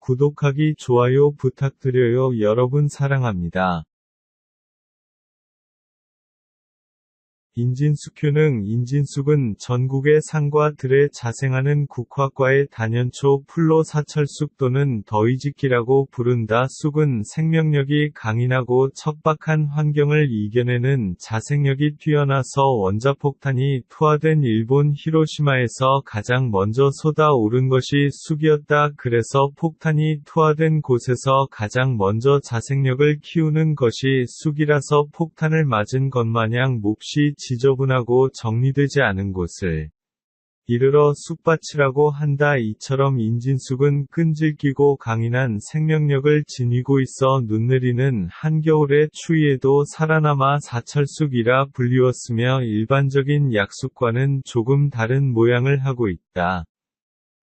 구독하기, 좋아요 부탁드려요. 여러분 사랑합니다. 인진숙효능. 인진숙은 전국의 상과 들에 자생하는 국화과의 단연초 풀로 사철쑥 또는 더위짓기라고 부른다. 쑥은 생명력이 강인하고 척박한 환경을 이겨내는 자생력이 뛰어나서 원자폭탄이 투하된 일본 히로시마에서 가장 먼저 쏟아오른 것이 쑥이었다. 그래서 폭탄이 투하된 곳에서 가장 먼저 자생력을 키우는 것이 쑥이라서 폭탄을 맞은 것마냥 몹시 지저분하고 정리되지 않은 곳을 이르러 쑥밭이라고 한다. 이처럼 인진쑥은 끈질기고 강인한 생명력을 지니고 있어 눈 내리는 한겨울의 추위에도 살아남아 사철쑥이라 불리웠으며 일반적인 약쑥과는 조금 다른 모양을 하고 있다.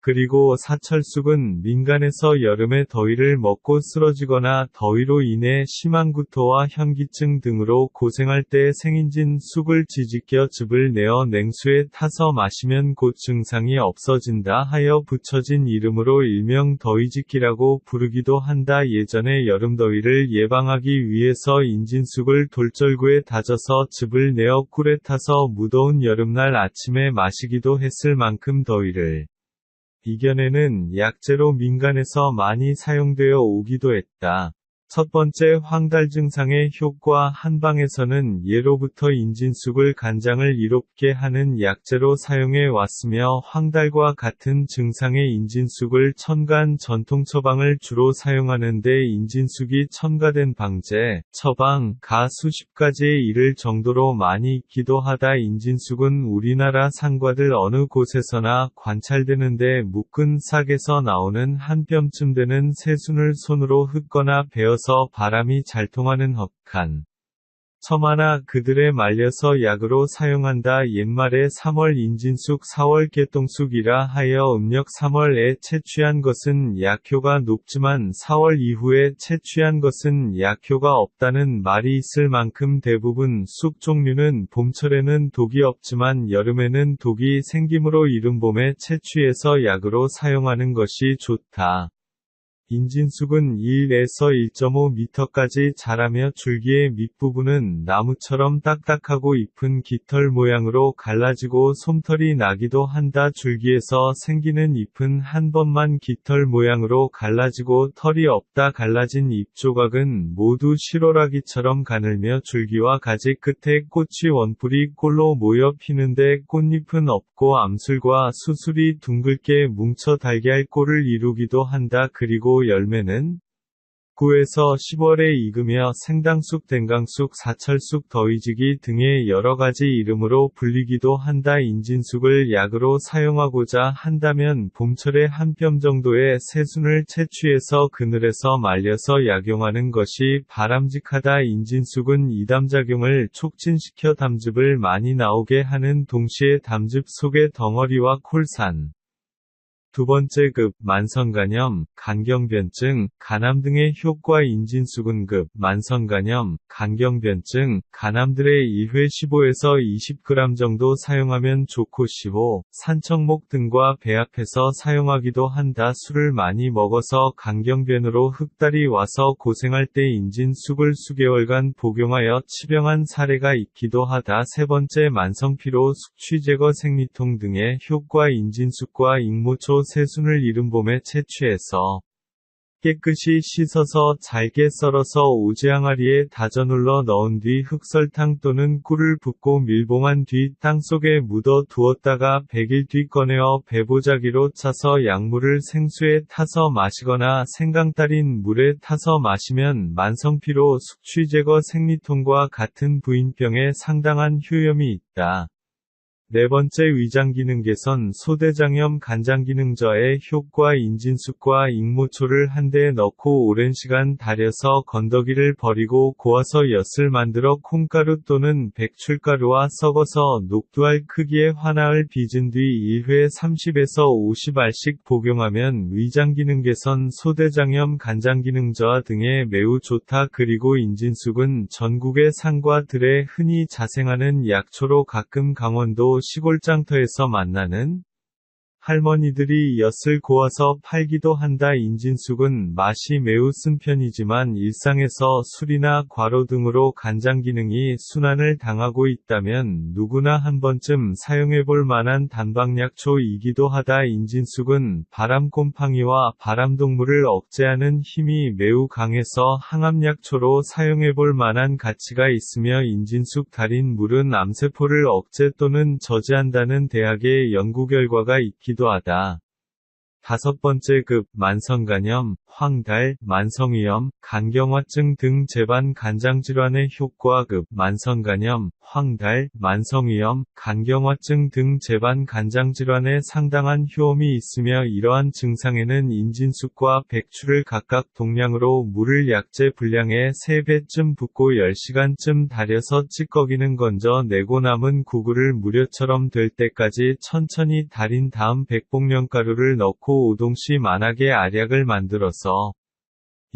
그리고 사철쑥은 민간에서 여름에 더위를 먹고 쓰러지거나 더위로 인해 심한 구토와 현기증 등으로 고생할 때 생인진 쑥을 지지껴 즙을 내어 냉수에 타서 마시면 곧 증상이 없어진다 하여 붙여진 이름으로 일명 더위짓기라고 부르기도 한다. 예전에 여름더위를 예방하기 위해서 인진쑥을 돌절구에 다져서 즙을 내어 꿀에 타서 무더운 여름날 아침에 마시기도 했을 만큼 더위를 이겨내는 약재로 민간에서 많이 사용되어 오기도 했다. 첫 번째 황달 증상의 효과. 한방에서는 예로부터 인진쑥을 간장을 이롭게 하는 약재로 사용해 왔으며 황달과 같은 증상의 인진쑥을 첨가한 전통 처방을 주로 사용하는데 인진쑥이 첨가된 방제, 처방, 가 수십 가지에 이를 정도로 많이 있기도 하다. 인진쑥은 우리나라 상과들 어느 곳에서나 관찰되는데 묶은 싹에서 나오는 한 뼘쯤 되는 새순을 손으로 흙거나 베어서 바람이 잘 통하는 헉한 처마나 그들에 말려서 약으로 사용한다. 옛말에 3월 인진쑥 4월 개똥쑥이라 하여 음력 3월에 채취한 것은 약효가 높지만 4월 이후에 채취한 것은 약효가 없다는 말이 있을 만큼 대부분 쑥 종류는 봄철에는 독이 없지만 여름에는 독이 생기므로 이른 봄에 채취해서 약으로 사용하는 것이 좋다. 인진쑥은 1에서 1.5m까지 자라며 줄기의 밑부분은 나무처럼 딱딱하고 잎은 깃털 모양으로 갈라지고 솜털이 나기도 한다. 줄기에서 생기는 잎은 한 번만 깃털 모양으로 갈라지고 털이 없다. 갈라진 잎 조각은 모두 실오라기처럼 가늘며 줄기와 가지 끝에 꽃이 원뿌리 꼴로 모여 피는데 꽃잎은 없고 암술과 수술이 둥글게 뭉쳐 달걀꼴을 이루기도 한다. 그리고 열매는 9에서 10월에 익으며 생당쑥, 댕강쑥, 사철쑥, 더위지기 등의 여러가지 이름으로 불리기도 한다. 인진쑥을 약으로 사용하고자 한다면 봄철에 한 뼘 정도의 새순을 채취해서 그늘에서 말려서 약용하는 것이 바람직하다. 인진쑥은 이담작용을 촉진시켜 담즙을 많이 나오게 하는 동시에 담즙 속의 덩어리와 콜산, 두 번째 급, 만성간염, 간경변증, 간암 등의 효과. 인진쑥은 급, 만성간염, 간경변증, 간암들의 1회 15에서 20g 정도 사용하면 좋고 15, 산청목 등과 배합해서 사용하기도 한다. 술을 많이 먹어서 간경변으로 흑달이 와서 고생할 때 인진쑥을 수개월간 복용하여 치병한 사례가 있기도 하다. 세 번째 만성피로, 숙취 제거, 생리통 등의 효과. 인진쑥과 익모초, 새순을 이른 봄에 채취해서 깨끗이 씻어서 잘게 썰어서 오지항아리에 다져 눌러 넣은 뒤 흑설탕 또는 꿀을 붓고 밀봉한 뒤 땅속에 묻어 두었다가 100일 뒤 꺼내어 배보자기로 짜서 약물을 생수에 타서 마시거나 생강 따린 물에 타서 마시면 만성피로, 숙취 제거, 생리통과 같은 부인병에 상당한 효염이 있다. 네 번째 위장기능 개선, 소대장염, 간장기능저하의 효과. 인진쑥과 익모초를 한 대에 넣고 오랜 시간 달여서 건더기를 버리고 고아서 엿을 만들어 콩가루 또는 백출가루와 섞어서 녹두알 크기의 화나을 빚은 뒤 1회 30에서 50알씩 복용하면 위장기능 개선, 소대장염, 간장기능저하 등에 매우 좋다. 그리고 인진쑥은 전국의 상과 들에 흔히 자생하는 약초로 가끔 강원도 시골장터에서 만나는 할머니들이 엿을 고아서 팔기도 한다. 인진숙은 맛이 매우 쓴 편이지만 일상에서 술이나 과로 등으로 간장 기능이 순환을 당하고 있다면 누구나 한 번쯤 사용해볼 만한 단방약초이기도 하다. 인진숙은 바람곰팡이와 바람동물을 억제하는 힘이 매우 강해서 항암약초로 사용해볼 만한 가치가 있으며 인진숙 달인 물은 암세포를 억제 또는 저지한다는 대학의 연구 결과가 있기도 하다. 5번째 급, 만성간염, 황달, 만성위염, 간경화증 등 재반 간장질환의 효과. 급, 만성간염, 황달, 만성위염, 간경화증 등 재반 간장질환에 상당한 효험이 있으며 이러한 증상에는 인진숙과 백추를 각각 동량으로 물을 약재 분량의 3배쯤 붓고 10시간쯤 달여서 찌꺼기는 건져 내고 남은 구구를 무료처럼 될 때까지 천천히 달인 다음 백복령가루를 넣고 오동시 만하게 알약을 만들어서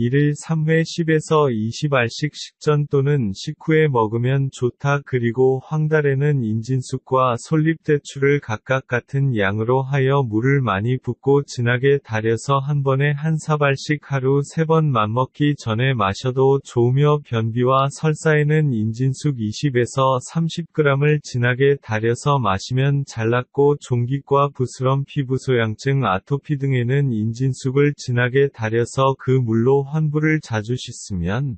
이를 3회 10에서 20알씩 식전 또는 식후에 먹으면 좋다. 그리고 황달에는 인진숙과 솔잎대추를 각각 같은 양으로 하여 물을 많이 붓고 진하게 달여서 한 번에 한 사발씩 하루 3번 맘먹기 전에 마셔도 좋으며 변비와 설사에는 인진숙 20에서 30g을 진하게 달여서 마시면 잘 낫고 종깃과 부스럼 피부소양증 아토피 등에는 인진숙을 진하게 달여서 그 물로 환부를 자주 씻으면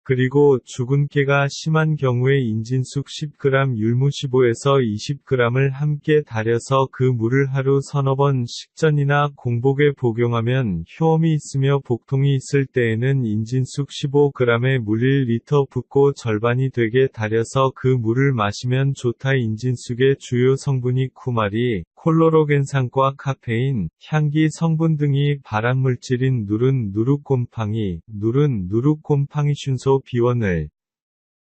그리고 주근깨가 심한 경우에 인진숙 10g 율무 15에서 20g을 함께 달여서 그 물을 하루 서너 번 식전이나 공복에 복용하면 효험이 있으며 복통이 있을 때에는 인진숙 15g에 물 1리터 붓고 절반이 되게 달여서 그 물을 마시면 좋다. 인진숙의 주요 성분이 쿠마리, 콜로로겐산과 카페인, 향기 성분 등이 발암물질인 누른 누룩곰팡이, 누른 누룩곰팡이균소 비원을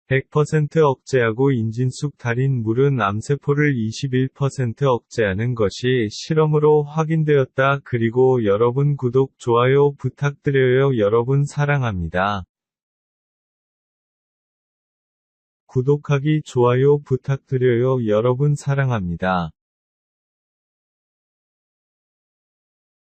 100% 억제하고 인진숙 달인 물은 암세포를 21% 억제하는 것이 실험으로 확인되었다. 그리고 여러분 구독, 좋아요 부탁드려요. 여러분 사랑합니다. 구독하기, 좋아요 부탁드려요. 여러분 사랑합니다.